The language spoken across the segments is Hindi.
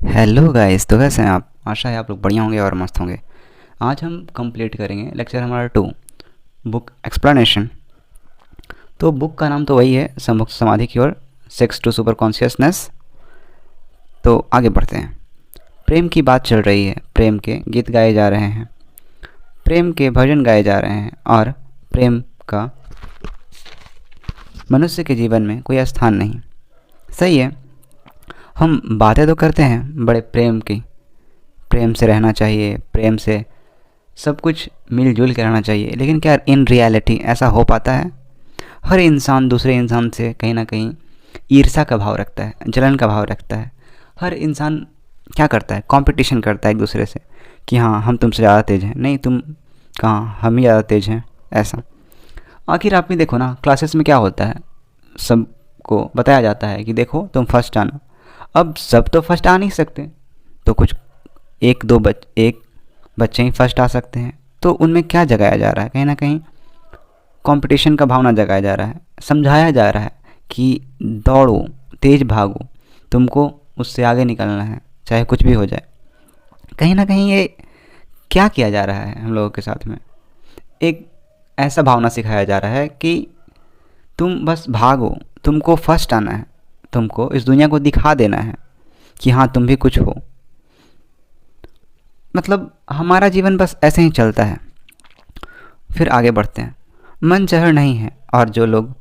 हेलो गाइस, तो कैसे हैं आप? आशा है आप लोग बढ़िया होंगे और मस्त होंगे। आज हम कंप्लीट करेंगे लेक्चर हमारा 2, बुक एक्सप्लेनेशन। तो बुक का नाम तो वही है, सम्मुख समाधि की ओर, सेक्स टू सुपर कॉन्शियसनेस। तो आगे बढ़ते हैं। प्रेम की बात चल रही है, प्रेम के गीत गाए जा रहे हैं, प्रेम के भजन गाए जा रहे हैं और प्रेम का मनुष्य के जीवन में कोई स्थान नहीं। सही है, हम बातें तो करते हैं बड़े प्रेम की, प्रेम से रहना चाहिए, प्रेम से सब कुछ मिलजुल के रहना चाहिए, लेकिन क्या इन रियलिटी ऐसा हो पाता है? हर इंसान दूसरे इंसान से कहीं ना कहीं ईर्ष्या का भाव रखता है, जलन का भाव रखता है। हर इंसान क्या करता है? कंपटीशन करता है एक दूसरे से कि हाँ हम तुमसे ज़्यादा तेज़ हैं, नहीं तुम कहाँ, हम ही ज़्यादा तेज़ हैं, ऐसा। आखिर आप भी देखो ना, क्लासेस में क्या होता है, सबको बताया जाता है कि देखो तुम फर्स्ट आना। अब सब तो फर्स्ट आ नहीं सकते, तो कुछ एक बच्चे ही फर्स्ट आ सकते हैं। तो उनमें क्या जगाया जा रहा है? कहीं ना कहीं कंपटीशन का भावना जगाया जा रहा है, समझाया जा रहा है कि दौड़ो, तेज़ भागो, तुमको उससे आगे निकलना है, चाहे कुछ भी हो जाए। कहीं ना कहीं ये क्या किया जा रहा है हम लोगों के साथ में? एक ऐसा भावना सिखाया जा रहा है कि तुम बस भागो, तुमको फर्स्ट आना है, तुमको इस दुनिया को दिखा देना है कि हाँ तुम भी कुछ हो। मतलब हमारा जीवन बस ऐसे ही चलता है। फिर आगे बढ़ते हैं। मन जहर नहीं है, और जो लोग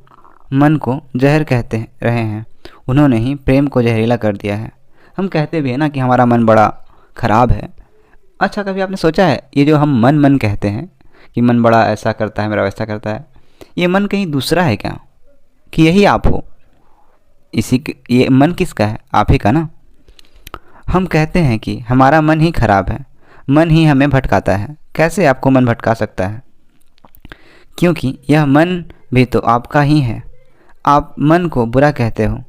मन को जहर कहते रहे हैं उन्होंने ही प्रेम को जहरीला कर दिया है। हम कहते भी हैं ना कि हमारा मन बड़ा ख़राब है। अच्छा, कभी आपने सोचा है ये जो हम मन मन कहते हैं कि मन बड़ा ऐसा करता है, मेरा वैसा करता है, ये मन कहीं दूसरा है क्या? कि यही आप हो? ये मन किसका है? आप ही का ना। हम कहते हैं कि हमारा मन ही खराब है, मन ही हमें भटकाता है। कैसे आपको मन भटका सकता है? क्योंकि यह मन भी तो आपका ही है। आप मन को बुरा कहते हो।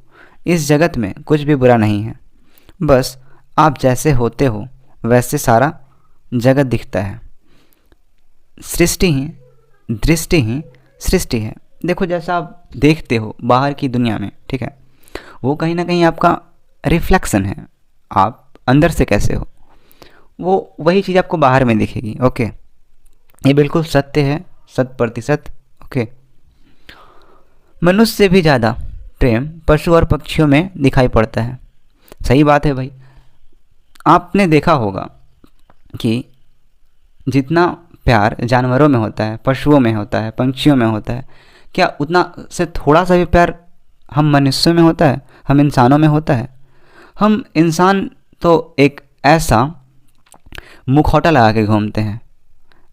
इस जगत में कुछ भी बुरा नहीं है, बस आप जैसे होते हो वैसे सारा जगत दिखता है। सृष्टि ही दृष्टि ही सृष्टि है। देखो, जैसा आप देखते हो बाहर की दुनिया में, ठीक है, वो कहीं ना कहीं आपका रिफ्लेक्शन है। आप अंदर से कैसे हो, वो वही चीज़ आपको बाहर में दिखेगी। ओके, ये बिल्कुल सत्य है, 100%। ओके, मनुष्य से भी ज़्यादा प्रेम पशु और पक्षियों में दिखाई पड़ता है। सही बात है भाई। आपने देखा होगा कि जितना प्यार जानवरों में होता है, पशुओं में होता है, पंछियों में होता है, क्या उतना से थोड़ा सा भी प्यार हम मनुष्यों में होता है, हम इंसानों में होता है? हम इंसान तो एक ऐसा मुखौटा लगा के घूमते हैं,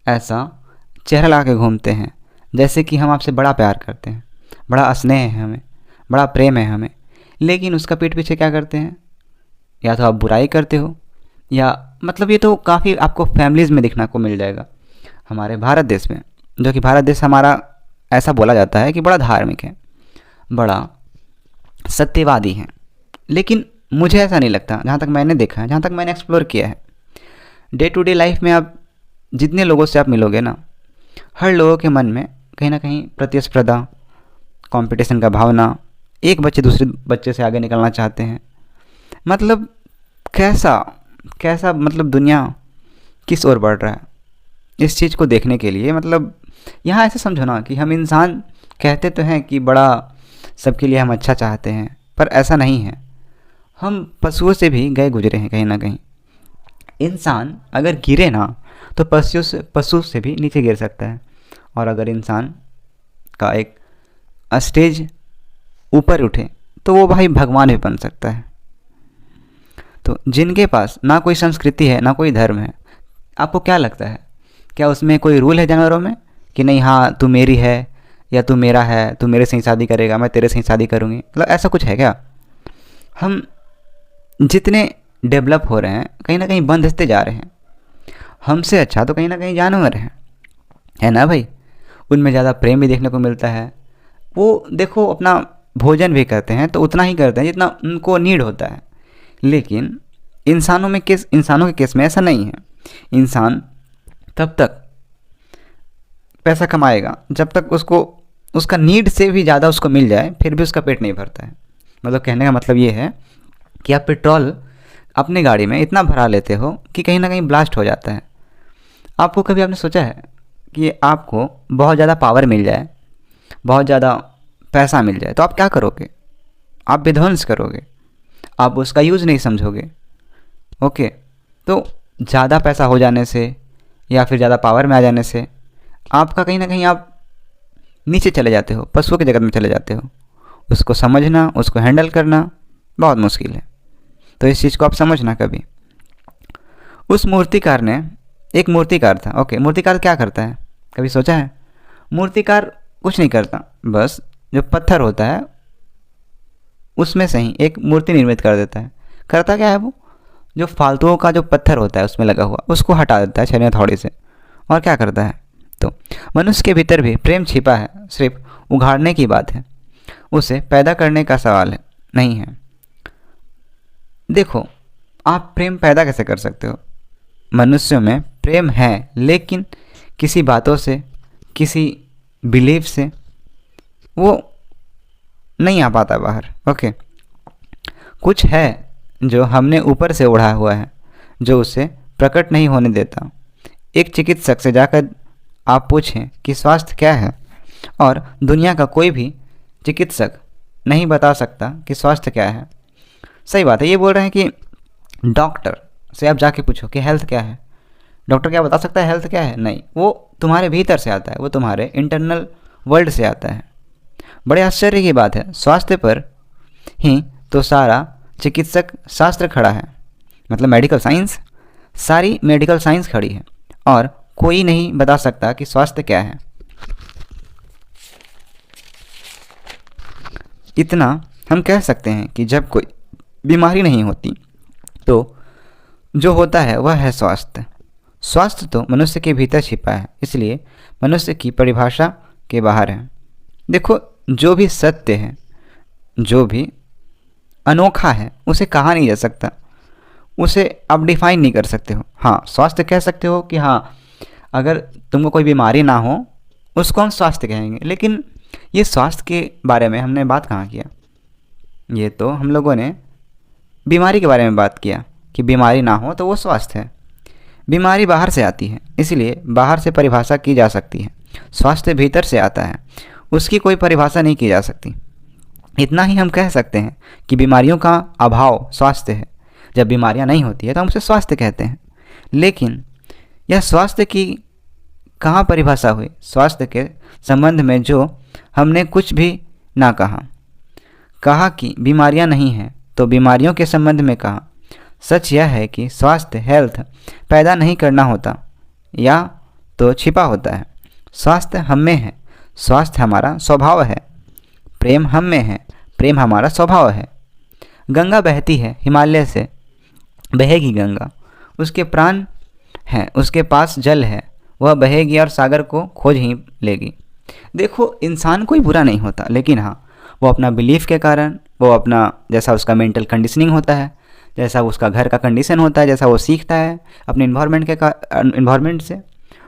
ऐसा चेहरा लगा के घूमते हैं जैसे कि हम आपसे बड़ा प्यार करते हैं, बड़ा स्नेह है हमें, बड़ा प्रेम है हमें। लेकिन उसका पीठ पीछे क्या करते हैं? या तो आप बुराई करते हो, या मतलब ये तो काफ़ी आपको फैमिलीज़ में दिखने को मिल जाएगा। हमारे भारत देश में, जो कि भारत देश हमारा ऐसा बोला जाता है कि बड़ा धार्मिक है, बड़ा सत्यवादी है, लेकिन मुझे ऐसा नहीं लगता। जहाँ तक मैंने देखा है, जहाँ तक मैंने एक्सप्लोर किया है, डे टू डे लाइफ में आप जितने लोगों से आप मिलोगे ना, हर लोगों के मन में कहीं ना कहीं प्रतिस्पर्धा, कंपटीशन का भावना, एक बच्चे दूसरे बच्चे से आगे निकलना चाहते हैं। मतलब कैसा कैसा मतलब दुनिया किस ओर बढ़ रहा है, इस चीज़ को देखने के लिए मतलब यहाँ ऐसे समझो ना कि हम इंसान कहते तो हैं कि बड़ा सबके लिए हम अच्छा चाहते हैं, पर ऐसा नहीं है। हम पशुओं से भी गए गुजरे हैं कहीं ना कहीं। इंसान अगर गिरे ना तो पशु से भी नीचे गिर सकता है, और अगर इंसान का एक स्टेज ऊपर उठे तो वो भाई भगवान भी बन सकता है। तो जिनके पास ना कोई संस्कृति है, ना कोई धर्म है, आपको क्या लगता है, क्या उसमें कोई रूल है जानवरों में कि नहीं, हाँ तू मेरी है या तू मेरा है, तू मेरे से ही शादी करेगा, मैं तेरे से ही शादी करूँगी? मतलब ऐसा कुछ है क्या? हम जितने डेवलप हो रहे हैं कहीं ना कहीं बंधते जा रहे हैं। हमसे अच्छा तो कहीं ना कहीं जानवर हैं, है ना भाई? उनमें ज़्यादा प्रेम भी देखने को मिलता है। वो देखो अपना भोजन भी करते हैं तो उतना ही करते हैं जितना उनको नीड होता है। लेकिन इंसानों के केस में ऐसा नहीं है। इंसान तब तक पैसा कमाएगा जब तक उसको उसका नीड से भी ज़्यादा उसको मिल जाए, फिर भी उसका पेट नहीं भरता है। मतलब कहने का मतलब ये है कि आप पेट्रोल अपनी गाड़ी में इतना भरा लेते हो कि कहीं ना कहीं ब्लास्ट हो जाता है। आपने सोचा है कि आपको बहुत ज़्यादा पावर मिल जाए, बहुत ज़्यादा पैसा मिल जाए, तो आप क्या करोगे? आप विध्वंस करोगे, आप उसका यूज़ नहीं समझोगे। ओके, तो ज़्यादा पैसा हो जाने से या फिर ज़्यादा पावर में आ जाने से आपका कहीं ना कहीं आप नीचे चले जाते हो, पशुओं की जगत में चले जाते हो। उसको समझना, उसको हैंडल करना बहुत मुश्किल है। तो इस चीज़ को आप समझना कभी। उस मूर्तिकार ने, एक मूर्तिकार था। ओके, मूर्तिकार क्या करता है, कभी सोचा है? मूर्तिकार कुछ नहीं करता, बस जो पत्थर होता है उसमें से ही एक मूर्ति निर्मित कर देता है। करता क्या है वो? जो फालतुओं का जो पत्थर होता है उसमें लगा हुआ, उसको हटा देता है छेनी हथौड़ी से। और क्या करता है? तो मनुष्य के भीतर भी प्रेम छिपा है, सिर्फ उघाड़ने की बात है, उसे पैदा करने का सवाल है नहीं है। देखो, आप प्रेम पैदा कैसे कर सकते हो? मनुष्यों में प्रेम है, लेकिन किसी बातों से, किसी बिलीफ से वो नहीं आ पाता बाहर। ओके, कुछ है जो हमने ऊपर से ओढ़ा हुआ है, जो उसे प्रकट नहीं होने देता। एक चिकित्सक से जाकर आप पूछें कि स्वास्थ्य क्या है, और दुनिया का कोई भी चिकित्सक नहीं बता सकता कि स्वास्थ्य क्या है। सही बात है, ये बोल रहे हैं कि डॉक्टर से आप जाके पूछो कि हेल्थ क्या है। डॉक्टर क्या बता सकता है हेल्थ क्या है? नहीं, वो तुम्हारे भीतर से आता है, वो तुम्हारे इंटरनल वर्ल्ड से आता है। बड़े आश्चर्य की बात है, स्वास्थ्य पर ही तो सारा चिकित्सक शास्त्र खड़ा है, मतलब मेडिकल साइंस, सारी मेडिकल साइंस खड़ी है, और कोई नहीं बता सकता कि स्वास्थ्य क्या है। इतना हम कह सकते हैं कि जब कोई बीमारी नहीं होती तो जो होता है वह है स्वास्थ्य। स्वास्थ्य तो मनुष्य के भीतर छिपा है, इसलिए मनुष्य की परिभाषा के बाहर है। देखो, जो भी सत्य है, जो भी अनोखा है, उसे कहा नहीं जा सकता, उसे आप डिफाइन नहीं कर सकते हो। हाँ, स्वास्थ्य कह सकते हो कि हाँ, अगर तुमको कोई बीमारी ना हो उसको हम स्वास्थ्य कहेंगे, लेकिन ये स्वास्थ्य के बारे में हमने बात कहाँ किया? ये तो हम लोगों ने बीमारी के बारे में बात किया कि बीमारी ना हो तो वो स्वास्थ्य है। बीमारी बाहर से आती है, इसलिए बाहर से परिभाषा की जा सकती है। स्वास्थ्य भीतर से आता है, उसकी कोई परिभाषा नहीं की जा सकती। इतना ही हम कह सकते हैं कि बीमारियों का अभाव स्वास्थ्य है। जब बीमारियां नहीं होती है तो हम उसे स्वास्थ्य कहते हैं। लेकिन यह स्वास्थ्य की कहाँ परिभाषा हुई? स्वास्थ्य के संबंध में जो हमने कुछ भी ना कहा कि बीमारियां नहीं हैं, तो बीमारियों के संबंध में कहा। सच यह है कि स्वास्थ्य, हेल्थ पैदा नहीं करना होता या तो छिपा होता है। स्वास्थ्य हम में है, स्वास्थ्य हमारा स्वभाव है। प्रेम हम में है, प्रेम हमारा स्वभाव है। गंगा बहती है हिमालय से, बहेगी गंगा, उसके प्राण हैं, उसके पास जल है, वह बहेगी और सागर को खोज ही लेगी। देखो, इंसान कोई बुरा नहीं होता, लेकिन हाँ, वो अपना बिलीफ के कारण, वो अपना जैसा उसका मेंटल कंडीशनिंग होता है, जैसा उसका घर का कंडीशन होता है, जैसा वो सीखता है अपने इन्वायरमेंट से,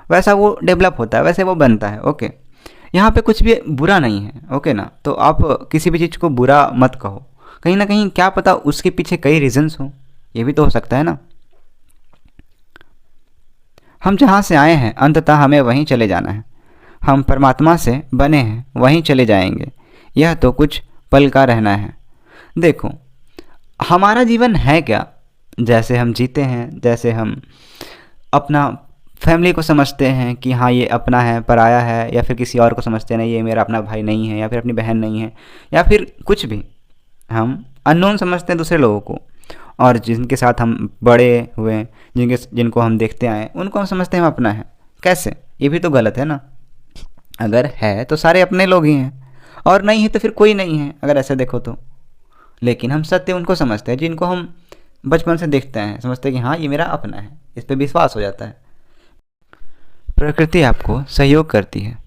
वैसा वो डेवलप होता है, वैसे वो बनता है। ओके, यहाँ पे कुछ भी बुरा नहीं है। ओके ना, तो आप किसी भी चीज़ को बुरा मत कहो। कहीं ना कहीं क्या पता उसके पीछे कई रीजंस हो, ये भी तो हो सकता है ना। हम जहाँ से आए हैं अंततः हमें वहीं चले जाना है। हम परमात्मा से बने हैं, वहीं चले जाएंगे। यह तो कुछ पल का रहना है। देखो, हमारा जीवन है क्या? जैसे हम जीते हैं, जैसे हम अपना फैमिली को समझते हैं कि हाँ ये अपना है, पराया है, या फिर किसी और को समझते हैं नहीं ये मेरा अपना भाई नहीं है, या फिर अपनी बहन नहीं है, या फिर कुछ भी हम अननोन समझते हैं दूसरे लोगों को, और जिनके साथ हम बड़े हुए, जिनको हम देखते आए, उनको हम समझते हैं हम अपना है। कैसे? ये भी तो गलत है ना। अगर है तो सारे अपने लोग ही हैं, और नहीं है तो फिर कोई नहीं है, अगर ऐसे देखो तो। लेकिन हम सत्य उनको समझते हैं जिनको हम बचपन से देखते हैं, समझते हैं कि हाँ ये मेरा अपना है, इस पर विश्वास हो जाता है। प्रकृति आपको सहयोग करती है।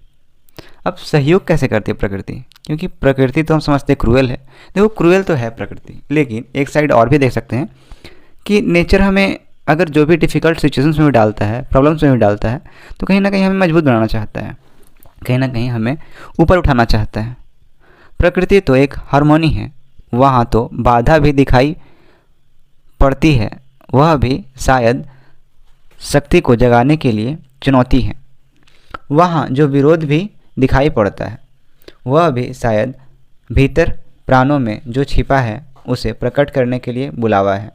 अब सहयोग कैसे करती है प्रकृति? क्योंकि प्रकृति तो हम समझते हैं क्रूएल है। देखो, क्रूएल तो है प्रकृति, लेकिन एक साइड और भी देख सकते हैं कि नेचर हमें अगर जो भी डिफ़िकल्ट सिचुएशंस में भी डालता है, प्रॉब्लम्स में भी डालता है, तो कहीं ना कहीं हमें मजबूत बनाना चाहता है, कहीं ना कहीं हमें ऊपर उठाना चाहता है। प्रकृति तो एक हार्मोनी है, वहाँ तो बाधा भी दिखाई पड़ती है वह भी शायद शक्ति को जगाने के लिए चुनौती है। वहाँ जो विरोध भी दिखाई पड़ता है वह भी शायद भीतर प्राणों में जो छिपा है उसे प्रकट करने के लिए बुलावा है।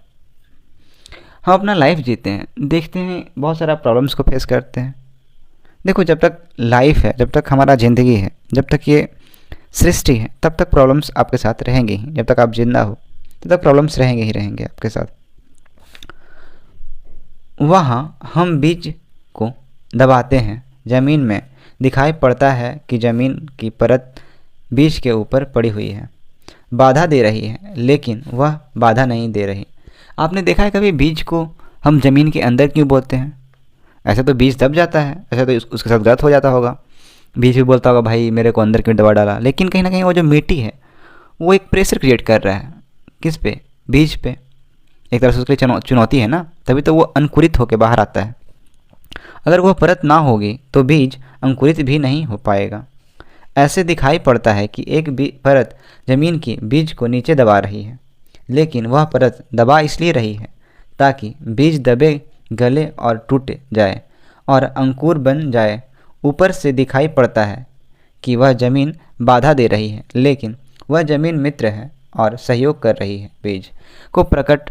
हम अपना लाइफ जीते हैं, देखते हैं बहुत सारा प्रॉब्लम्स को फेस करते हैं। देखो, जब तक लाइफ है, जब तक हमारा ज़िंदगी है, जब तक ये सृष्टि है, तब तक प्रॉब्लम्स आपके साथ रहेंगे ही। जब तक आप जिंदा हो तब तक प्रॉब्लम्स रहेंगे ही रहेंगे आपके साथ। वहाँ हम बीज को दबाते हैं, ज़मीन में दिखाई पड़ता है कि ज़मीन की परत बीज के ऊपर पड़ी हुई है, बाधा दे रही है, लेकिन वह बाधा नहीं दे रही। आपने देखा है कभी बीज को हम ज़मीन के अंदर क्यों बोते हैं? ऐसे तो बीज दब जाता है, ऐसे तो उसके साथ गलत हो जाता होगा। बीज भी बोलता होगा भाई मेरे को अंदर क्यों दबा डाला, लेकिन कहीं ना कहीं वो जो मिट्टी है वो एक प्रेशर क्रिएट कर रहा है। किस पे? बीज पे। एक तरह से उसके लिए चुनौती है ना, तभी तो वो अंकुरित होकर बाहर आता है। अगर वह परत ना होगी तो बीज अंकुरित भी नहीं हो पाएगा। ऐसे दिखाई पड़ता है कि एक परत ज़मीन की बीज को नीचे दबा रही है, लेकिन वह परत दबा इसलिए रही है ताकि बीज दबे, गले और टूट जाए और अंकुर बन जाए। ऊपर से दिखाई पड़ता है कि वह ज़मीन बाधा दे रही है, लेकिन वह ज़मीन मित्र है और सहयोग कर रही है बीज को प्रकट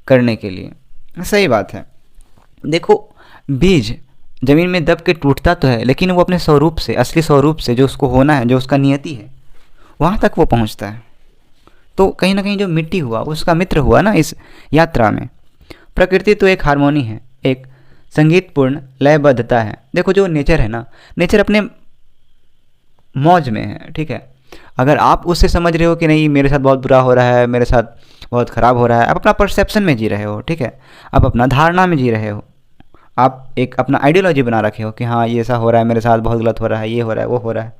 करने के लिए। सही बात है। देखो, बीज ज़मीन में दब के टूटता तो है, लेकिन वो अपने स्वरूप से, असली स्वरूप से, जो उसको होना है, जो उसका नियति है, वहाँ तक वो पहुँचता है। तो कहीं ना कहीं जो मिट्टी हुआ उसका मित्र हुआ ना इस यात्रा में। प्रकृति तो एक हार्मोनी है, एक संगीतपूर्ण लयबद्धता है। देखो, जो नेचर है ना, नेचर अपने मौज में है, ठीक है। अगर आप उससे समझ रहे हो कि नहीं मेरे साथ बहुत बुरा हो रहा है, मेरे साथ बहुत ख़राब हो रहा है, आप अपना परसेप्शन में जी रहे हो, ठीक है। आप अपना धारणा में जी रहे हो, आप एक अपना आइडियोलॉजी बना रखे हो कि हाँ ये ऐसा हो रहा है, मेरे साथ बहुत गलत हो रहा है, ये हो रहा है, वो हो रहा है।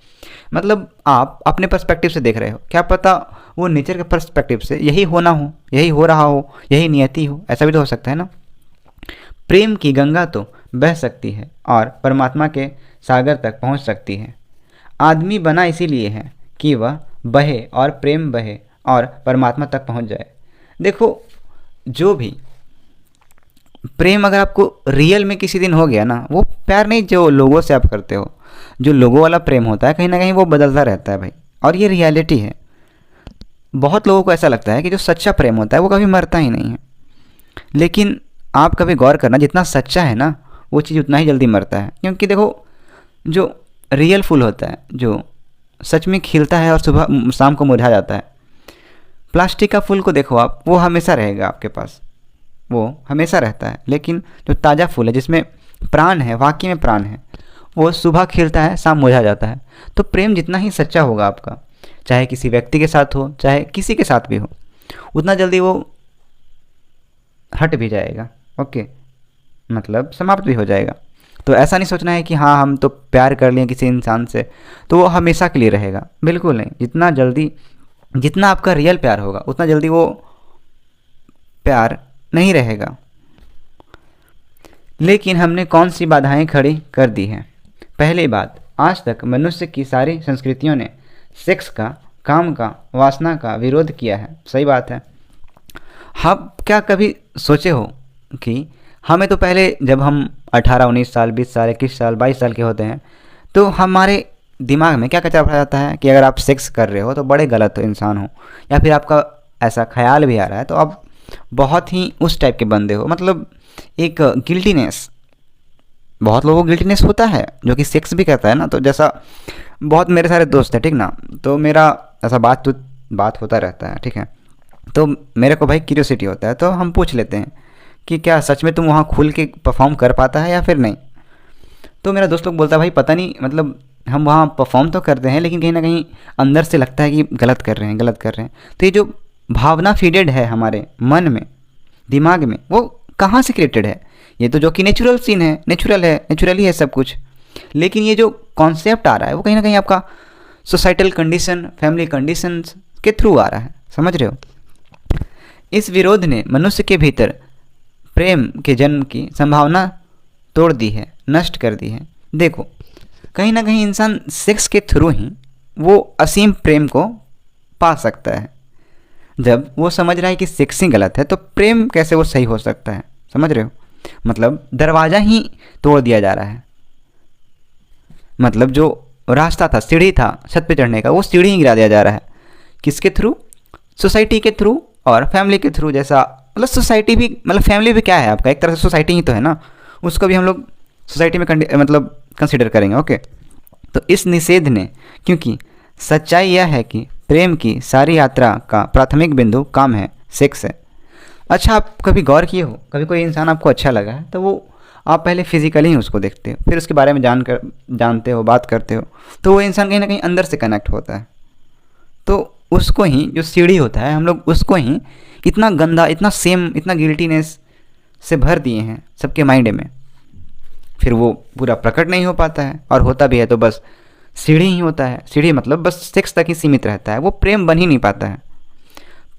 मतलब आप अपने पर्सपेक्टिव से देख रहे हो, क्या पता वो नेचर के पर्सपेक्टिव से यही होना हो, यही हो रहा हो, यही नियति हो। ऐसा भी तो हो सकता है ना। प्रेम की गंगा तो बह सकती है और परमात्मा के सागर तक पहुंच सकती है। आदमी बना इसीलिए है कि वह बहे और प्रेम बहे और परमात्मा तक पहुंच जाए। देखो, जो भी प्रेम अगर आपको रियल में किसी दिन हो गया ना, वो प्यार नहीं जो लोगों से आप करते हो, जो लोगों वाला प्रेम होता है कहीं ना कहीं वो बदलता रहता है भाई, और ये रियलिटी है। बहुत लोगों को ऐसा लगता है कि जो सच्चा प्रेम होता है वो कभी मरता ही नहीं है, लेकिन आप कभी गौर करना, जितना सच्चा है ना वो चीज़ उतना ही जल्दी मरता है। क्योंकि देखो, जो रियल फूल होता है, जो सच में खिलता है और सुबह शाम को मुरझा जाता है, प्लास्टिक का फूल को देखो आप, वो हमेशा रहेगा आपके पास, वो हमेशा रहता है। लेकिन जो ताज़ा फूल है, जिसमें प्राण है, वाकई में प्राण है, वो सुबह खिलता है, शाम मुरझा जाता है। तो प्रेम जितना ही सच्चा होगा आपका, चाहे किसी व्यक्ति के साथ हो, चाहे किसी के साथ भी हो, उतना जल्दी वो हट भी जाएगा। ओके, मतलब समाप्त भी हो जाएगा। तो ऐसा नहीं सोचना है कि हाँ हम तो प्यार कर लिए किसी इंसान से तो वो हमेशा के लिए रहेगा, बिल्कुल नहीं। जितना जल्दी, जितना आपका रियल प्यार होगा, उतना जल्दी वो प्यार नहीं रहेगा। लेकिन हमने कौन सी बाधाएं खड़ी कर दी हैं? पहली बात, आज तक मनुष्य की सारी संस्कृतियों ने सेक्स का, काम का, वासना का विरोध किया है। सही बात है। हम क्या कभी सोचे हो कि हमें तो पहले जब हम 18, 19 साल, 20 साल, 21 साल, 22 साल के होते हैं तो हमारे दिमाग में क्या कचरा भरा जाता है कि अगर आप सेक्स कर रहे हो तो बड़े गलत इंसान हो, या फिर आपका ऐसा ख्याल भी आ रहा है तो आप बहुत ही उस टाइप के बंदे हो। मतलब एक गिल्टीनेस, बहुत लोगों को गिल्टीनेस होता है जो कि सेक्स भी करता है ना। तो जैसा बहुत मेरे सारे दोस्त हैं, ठीक ना, तो मेरा ऐसा बात होता रहता है, ठीक है। तो मेरे को भाई क्यूरियोसिटी होता है, तो हम पूछ लेते हैं कि क्या सच में तुम वहाँ खुल के परफॉर्म कर पाता है या फिर नहीं। तो मेरा दोस्त लोग बोलता है भाई पता नहीं, मतलब हम वहाँ परफॉर्म तो करते हैं लेकिन कहीं ना कहीं अंदर से लगता है कि गलत कर रहे हैं। तो ये जो भावना फीडेड है हमारे मन में, दिमाग में, वो कहाँ से क्रिएटेड है? ये तो जो कि नेचुरल सीन है, नेचुरली है सब कुछ। लेकिन ये जो कॉन्सेप्ट आ रहा है वो कहीं ना कहीं आपका सोसाइटल कंडीशन, फैमिली कंडीशंस के थ्रू आ रहा है, समझ रहे हो। इस विरोध ने मनुष्य के भीतर प्रेम के जन्म की संभावना तोड़ दी है, नष्ट कर दी है। देखो, कहीं ना कहीं इंसान सेक्स के थ्रू ही वो असीम प्रेम को पा सकता है। जब वो समझ रहा है कि सेक्स ही गलत है तो प्रेम कैसे वो सही हो सकता है? समझ रहे हो? मतलब दरवाज़ा ही तोड़ दिया जा रहा है। मतलब जो रास्ता था, सीढ़ी था छत पे चढ़ने का, वो सीढ़ी ही गिरा दिया जा रहा है। किसके थ्रू? सोसाइटी के थ्रू और फैमिली के थ्रू। जैसा मतलब सोसाइटी भी, मतलब फैमिली भी क्या है आपका, एक तरह से सोसाइटी ही तो है ना, उसको भी हम लोग सोसाइटी में मतलब कंसिडर करेंगे। ओके, तो इस निषेध ने, क्योंकि सच्चाई यह है कि प्रेम की सारी यात्रा का प्राथमिक बिंदु काम है, सेक्स है। अच्छा, आप कभी गौर किए हो, कभी कोई इंसान आपको अच्छा लगा है तो वो आप पहले फिजिकली ही उसको देखते हो, फिर उसके बारे में जानते हो, बात करते हो, तो वो इंसान कहीं ना कहीं अंदर से कनेक्ट होता है। तो उसको ही, जो सीढ़ी होता है, हम लोग उसको ही इतना गंदा, इतना सेम, इतना गिल्टीनेस से भर दिए हैं सबके माइंड में, फिर वो पूरा प्रकट नहीं हो पाता है, और होता भी है तो बस सीढ़ी ही होता है। सीढ़ी मतलब बस सेक्स तक ही सीमित रहता है, वो प्रेम बन ही नहीं पाता है।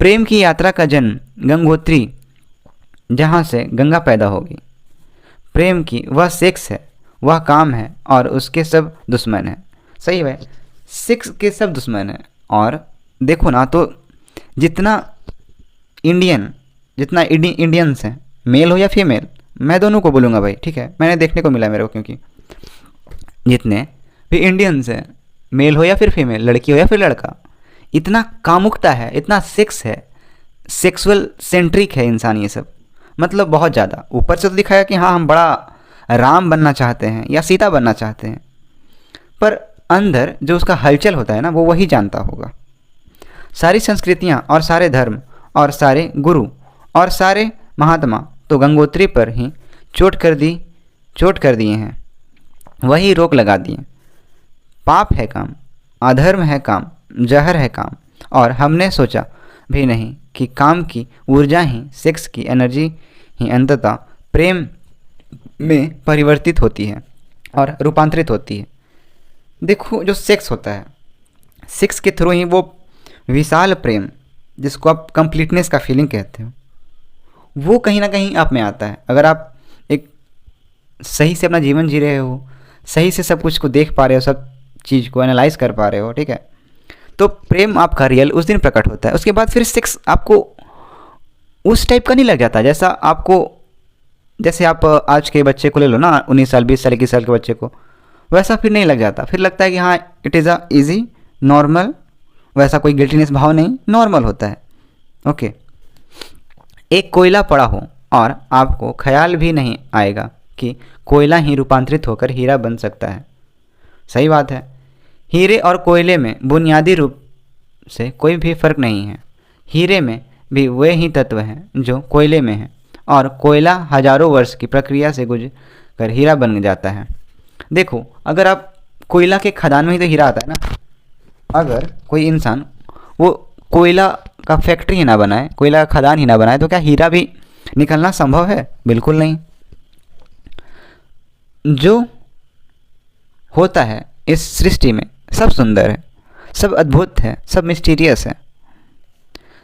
प्रेम की यात्रा का जन्म गंगोत्री, जहाँ से गंगा पैदा होगी। प्रेम की वह सेक्स है, वह काम है, और उसके सब दुश्मन हैं। सही है, सेक्स के सब दुश्मन हैं। और देखो ना, तो जितना इंडियंस हैं, मेल हो या फीमेल, मैं दोनों को बोलूँगा भाई, ठीक है, मैंने देखने को मिला मेरे को, क्योंकि जितने भी इंडियंस हैं, मेल हो या फिर फीमेल, लड़की हो या फिर लड़का, इतना कामुकता है, इतना सेक्स है, सेक्सुअल सेंट्रिक है इंसान ये सब। मतलब बहुत ज़्यादा ऊपर से तो दिखाया कि हाँ हम बड़ा राम बनना चाहते हैं या सीता बनना चाहते हैं, पर अंदर जो उसका हलचल होता है ना, वो वही जानता होगा। सारी संस्कृतियाँ और सारे धर्म और सारे गुरु और सारे महात्मा तो गंगोत्री पर ही चोट कर दिए हैं, वही रोक लगा दिए। पाप है काम, अधर्म है काम, जहर है काम, और हमने सोचा भी नहीं कि काम की ऊर्जा ही, सेक्स की एनर्जी ही अंततः प्रेम में परिवर्तित होती है और रूपांतरित होती है। देखो, जो सेक्स होता है, सेक्स के थ्रू ही वो विशाल प्रेम, जिसको आप कंप्लीटनेस का फीलिंग कहते हो, वो कहीं ना कहीं आप में आता है। अगर आप एक सही से अपना जीवन जी रहे हो, सही से सब कुछ को देख पा रहे हो, सब चीज़ को एनालाइज कर पा रहे हो, ठीक है, तो प्रेम आपका रियल उस दिन प्रकट होता है। उसके बाद फिर सेक्स आपको उस टाइप का नहीं लग जाता जैसा आपको, जैसे आप आज के बच्चे को ले लो ना, 19 साल 20 साल 21 साल के बच्चे को, वैसा फिर नहीं लग जाता। फिर लगता है कि हाँ it is a easy normal, वैसा कोई गिल्टीनेस भाव नहीं, नॉर्मल होता है। ओके, एक कोयला पड़ा हो और आपको ख्याल भी नहीं आएगा कि कोयला ही रूपांतरित होकर हीरा बन सकता है। सही बात है, हीरे और कोयले में बुनियादी रूप से कोई भी फर्क नहीं है। हीरे में भी वे ही तत्व हैं जो कोयले में हैं, और कोयला हजारों वर्ष की प्रक्रिया से गुजर कर हीरा बन जाता है। देखो, अगर आप कोयला के खदान में ही तो हीरा आता है ना, अगर कोई इंसान वो कोयला का फैक्ट्री ही ना बनाए, कोयला का खदान ही ना बनाए, तो क्या हीरा भी निकलना संभव है? बिल्कुल नहीं। जो होता है इस सृष्टि में सब सुंदर है, सब अद्भुत है, सब मिस्टीरियस है।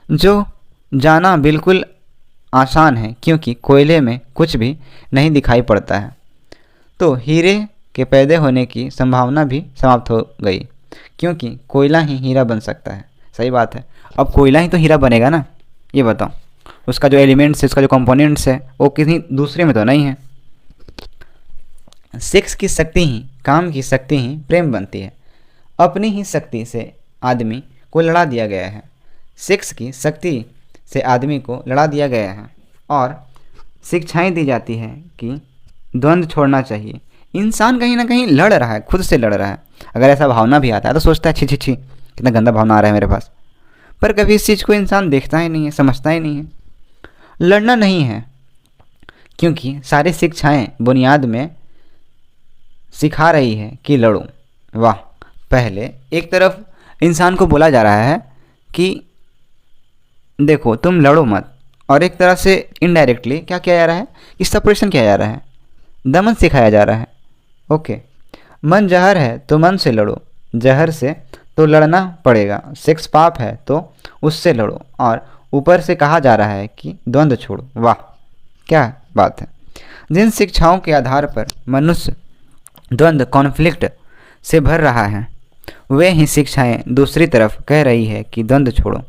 जो जाना बिल्कुल आसान है, क्योंकि कोयले में कुछ भी नहीं दिखाई पड़ता है। तो हीरे के पैदा होने की संभावना भी समाप्त हो गई, क्योंकि कोयला ही हीरा बन सकता है। सही बात है, अब कोयला ही तो हीरा बनेगा ना, ये बताओ, उसका जो एलिमेंट्स है, उसका जो कंपोनेंट्स है, वो किसी दूसरे में तो नहीं है। सेक्स की शक्ति ही, काम की शक्ति ही प्रेम बनती है। अपनी ही शक्ति से आदमी को लड़ा दिया गया है, सेक्स की शक्ति से आदमी को लड़ा दिया गया है, और शिक्षाएं दी जाती है कि द्वंद्व छोड़ना चाहिए। इंसान कहीं ना कहीं लड़ रहा है, खुद से लड़ रहा है। अगर ऐसा भावना भी आता है तो सोचता है छी छी छी, कितना गंदा भावना आ रहा है मेरे पास, पर कभी इस चीज़ को इंसान देखता ही नहीं है, समझता ही नहीं है। लड़ना नहीं है, क्योंकि सारी शिक्षाएं बुनियाद में सिखा रही है कि लड़ो। वाह, पहले एक तरफ इंसान को बोला जा रहा है कि देखो तुम लड़ो मत, और एक तरह से इनडायरेक्टली क्या किया जा रहा है कि सेपरेशन किया जा रहा है, दमन सिखाया जा रहा है। ओके, मन जहर है तो मन से लड़ो, जहर से तो लड़ना पड़ेगा। सेक्स पाप है तो उससे लड़ो, और ऊपर से कहा जा रहा है कि द्वंद्व छोड़ो। वाह, क्या बात है। जिन शिक्षाओं के आधार पर मनुष्य द्वंद्व कॉन्फ्लिक्ट से भर रहा है, वे ही शिक्षाएं दूसरी तरफ कह रही है कि द्वंद्व छोड़ो।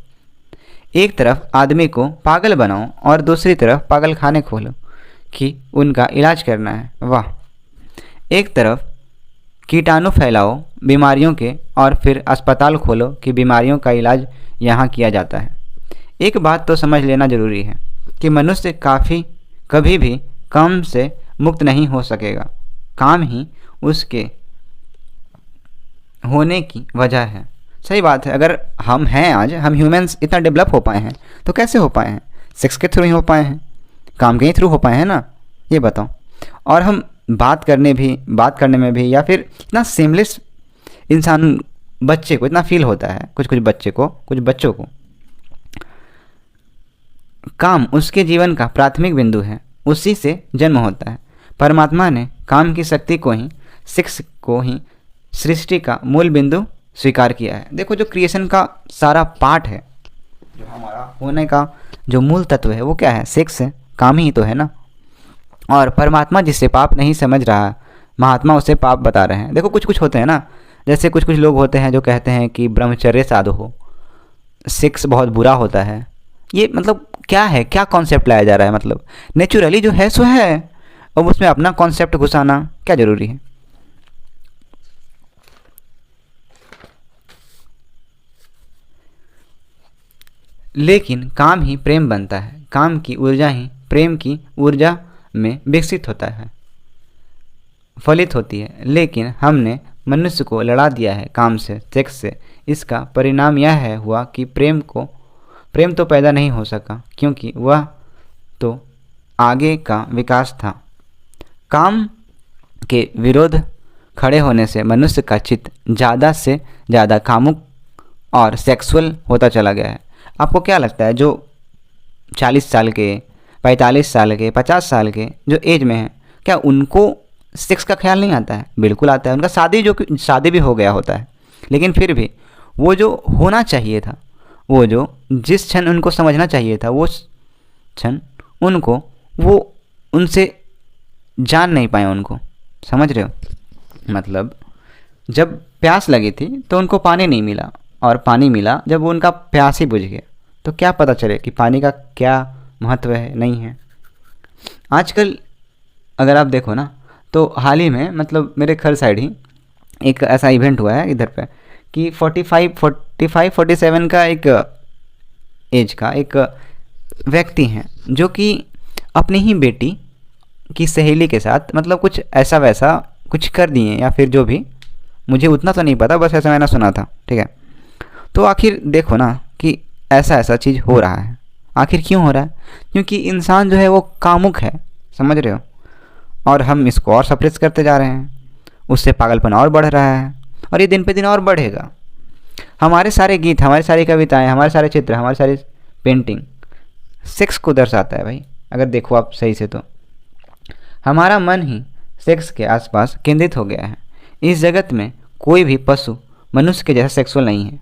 एक तरफ आदमी को पागल बनाओ और दूसरी तरफ पागल खाने खोलो कि उनका इलाज करना है। वाह। एक तरफ कीटाणु फैलाओ बीमारियों के और फिर अस्पताल खोलो कि बीमारियों का इलाज यहाँ किया जाता है। एक बात तो समझ लेना ज़रूरी है कि मनुष्य कभी भी काम से मुक्त नहीं हो सकेगा। काम ही उसके होने की वजह है। सही बात है। अगर हम हैं, आज हम ह्यूमंस इतना डेवलप हो पाए हैं तो कैसे हो पाए हैं? सेक्स के थ्रू ही हो पाए हैं, काम के ही थ्रू हो पाए हैं ना, ये बताओ। और हम बात करने में भी या फिर इतना सेमलेस इंसान बच्चे को इतना फील होता है, कुछ बच्चों को काम उसके जीवन का प्राथमिक बिंदु है, उसी से जन्म होता है। परमात्मा ने काम की शक्ति को ही, सेक्स को ही सृष्टि का मूल बिंदु स्वीकार किया है। देखो, जो क्रिएशन का सारा पार्ट है, जो हमारा होने का जो मूल तत्व है वो क्या है? सेक्स है, काम ही तो है ना। और परमात्मा जिससे पाप नहीं समझ रहा, महात्मा उसे पाप बता रहे हैं। देखो, कुछ होते हैं ना, जैसे कुछ लोग होते हैं जो कहते हैं कि ब्रह्मचर्य साधो हो, सेक्स बहुत बुरा होता है। ये मतलब क्या है? क्या कॉन्सेप्ट लाया जा रहा है? मतलब नेचुरली जो है सो है, अब उसमें अपना कॉन्सेप्ट घुसाना क्या ज़रूरी है? लेकिन काम ही प्रेम बनता है, काम की ऊर्जा ही प्रेम की ऊर्जा में विकसित होता है, फलित होती है। लेकिन हमने मनुष्य को लड़ा दिया है काम से, सेक्स से। इसका परिणाम यह है हुआ कि प्रेम तो पैदा नहीं हो सका, क्योंकि वह तो आगे का विकास था। काम के विरोध खड़े होने से मनुष्य का चित्त ज़्यादा से ज़्यादा कामुक और सेक्सुअल होता चला गया है। आपको क्या लगता है, जो 40 साल के, 45 साल के, 50 साल के जो एज में हैं, क्या उनको सेक्स का ख्याल नहीं आता है? बिल्कुल आता है। उनका शादी भी हो गया होता है, लेकिन फिर भी वो जो होना चाहिए था, वो जो जिस क्षण उनको समझना चाहिए था, वो क्षण वो उनसे जान नहीं पाए उनको। समझ रहे हो? मतलब जब प्यास लगी थी तो उनको पानी नहीं मिला, और पानी मिला जब वो उनका प्यास ही बुझ गया। तो क्या पता चले कि पानी का क्या महत्व है, नहीं है। आजकल अगर आप देखो ना, तो हाल ही में मतलब मेरे घर साइड ही एक ऐसा इवेंट हुआ है इधर पे कि 47 का एक एज का एक व्यक्ति हैं जो कि अपनी ही बेटी की सहेली के साथ मतलब कुछ ऐसा वैसा कुछ कर दिए, या फिर जो भी, मुझे उतना तो नहीं पता, बस ऐसा मैंने सुना था। ठीक है, तो आखिर देखो ना कि ऐसा चीज़ हो रहा है। आखिर क्यों हो रहा है? क्योंकि इंसान जो है वो कामुक है, समझ रहे हो, और हम इसको और सप्रेस करते जा रहे हैं। उससे पागलपन और बढ़ रहा है, और ये दिन पे दिन और बढ़ेगा। हमारे सारे गीत, हमारी सारी कविताएं, हमारे सारे चित्र, हमारी सारी पेंटिंग सेक्स को दर्शाता है भाई। अगर देखो आप सही से, तो हमारा मन ही सेक्स के आसपास केंद्रित हो गया है। इस जगत में कोई भी पशु मनुष्य के जैसा सेक्सुअल नहीं है।